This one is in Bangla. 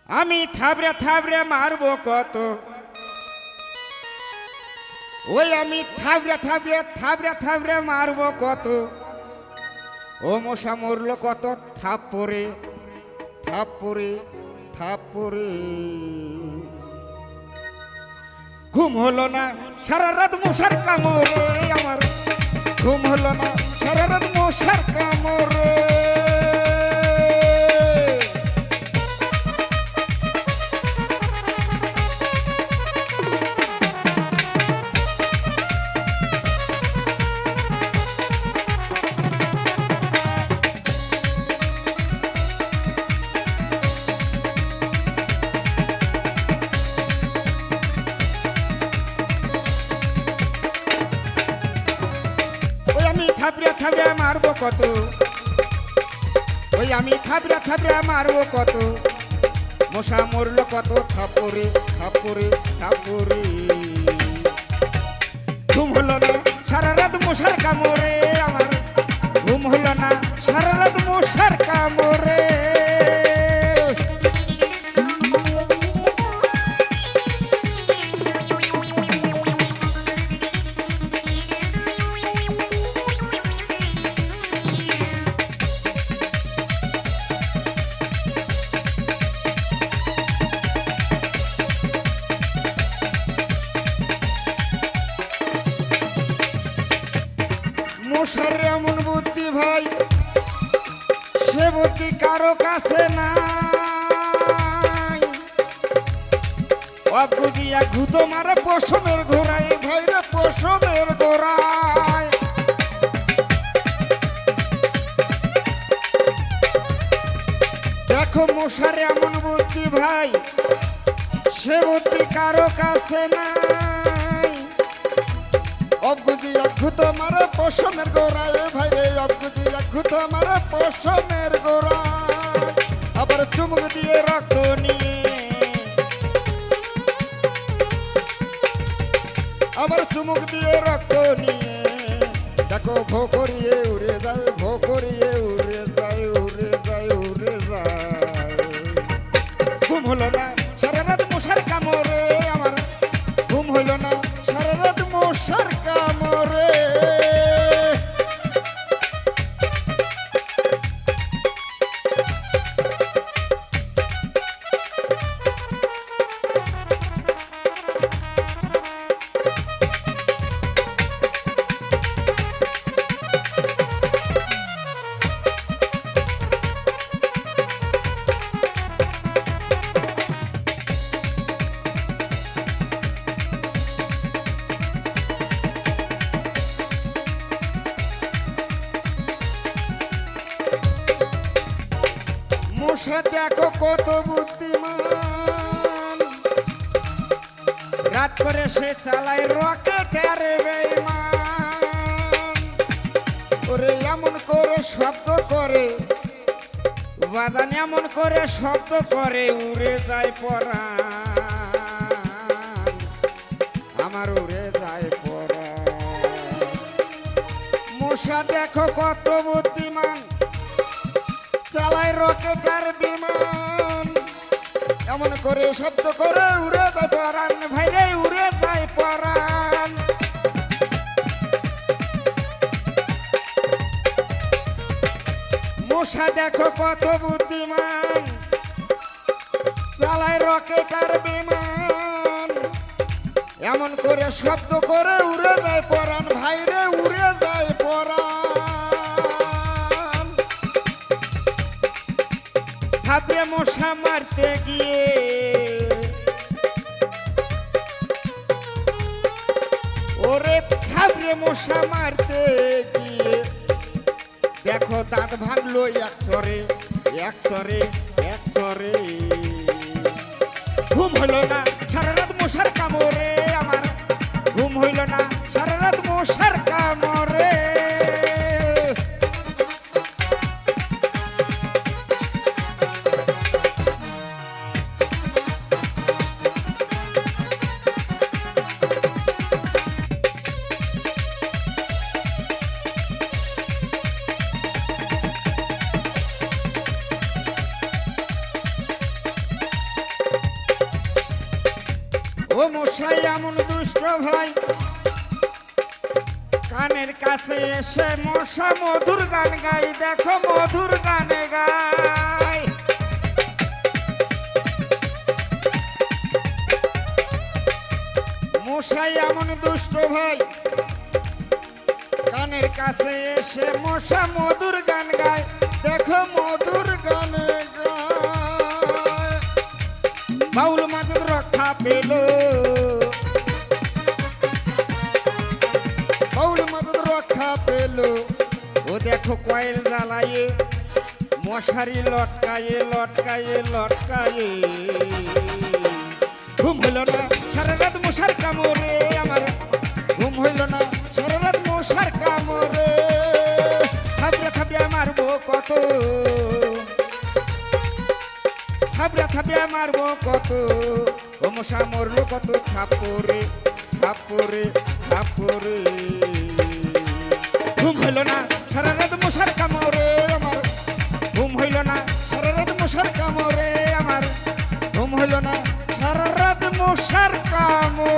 আমি থাবড়ে থাবড়ে মারবো কত, ওই আমি থাবড়ে থাবড়ে থাবড়ে থাবড়ে মারবো কত। ও মশা মরলো কত থাপ্পড়ে থাপ্পড়ে থাপ্পড়ে। ঘুম হলো না সারা রাত মশার কামড়ে, আমার ঘুম হলো না সারা রাত মশার কামড়ে। থাবড়ে থাবড়ে মারবো কত, ওই আমি থাবড়ে থাবড়ে মারবো কত। মশা মরলো কত থাপ্পড়ে থাপ্পড়ে থাপ্পড়ে। ঘুম হলো না সারা রাত মশার কামড়ে, আমার ঘুম হলো না সারা রাত মশার কামড়ে। মশার এমন বুদ্ধি ভাই, সে বুদ্ধি কারো কাছে নাই। অবুদ্ধি এক ঘুতো মারে পশমের ঘোড়ায়, ভাই রে পশমের ঘোড়ায়। দেখো মশার এমন বুদ্ধি ভাই, সে বুদ্ধি কারো কাছে নাই। অবগুজি অদ্ভুত মারে পশমের গোড়ায়, ভাই রে অবগুজি অদ্ভুত মারে পশমের গোড়ায়। আবার চুমুক দিয়ে রক্ত নিয়ে, আবার চুমুক দিয়ে রক্ত নিয়ে। দেখো ভো করিয়ে উড়ে যায়, ভো করিয়ে উড়ে যায়, উড়ে যায়, উড়ে যায়। ঘুম হলো না সারা রাত মশার কামড়ে, আমার ঘুম হলো না সারা রাত মশার কামড়ে। মশা দেখো কত বুদ্ধিমান, রাত করে সে চালায় রকেট আরে বেঈমান। ওরে এমন করে শব্দ করে বাদান, এমন করে শব্দ করে উড়ে যায় পরাণ, আমার উড়ে যায় পরাণ। মশা দেখো কত বুদ্ধিমান, চালায় রকেট আর বিমান, এমন করে শব্দ করে উড়ে যায় পরাণ, ভাই রে উড়ে যায় পরাণ। মশা দেখো কত বুদ্ধিমান, চালায় রকেট আর বিমান, এমন করে শব্দ করে উড়ে যায় পরাণ, ভাই রে উড়ে যায় পরাণ। থাবড়ে মশা মারতে গিয়ে, ওরে থাবড়ে মশা মারতে গিয়ে। দেখো দাঁত ভাঙলো একসরে একসরে একসরে। ঘুম হলো না সারা রাত মশার কামড়ে, আমার ঘুম হইল না সারা রাত মশার কামড়ে। ও মশাই এমন দুষ্ট ভাই কানের কাছে এসে মশা মধুর গান গাই দেখো মধুর গানে গাই মশাই এমন দুষ্ট ভাই কানের কাছে এসে মশা মধুর গান গায় দেখো মধুর গানে গায় বাউল মাদুর রক্ষা পেল বাউল মাদুর রক্ষা পেল ও দেখো কয়েল জ্বালায়ে মশারি লটকায়ে লটকায়ে লটকায়ে ঘুম হইল না সারা রাত মশার কামড়ে আমার ঘুম হইল না সারা রাত মশার কামড়ে থাবড়া থাবড়া মারবো কত থাবড়া থাবড়া মারবো কত ও মশা মরলো কত থাপড়ে থাপড়ে থাপড়ে ঘুম হইল না সারা রাত মশার কামড়ে আমার ঘুম হইল না সারা রাত মশার কামড়ে আমার ঘুম হইল না সারা রাত মশার কামড়ে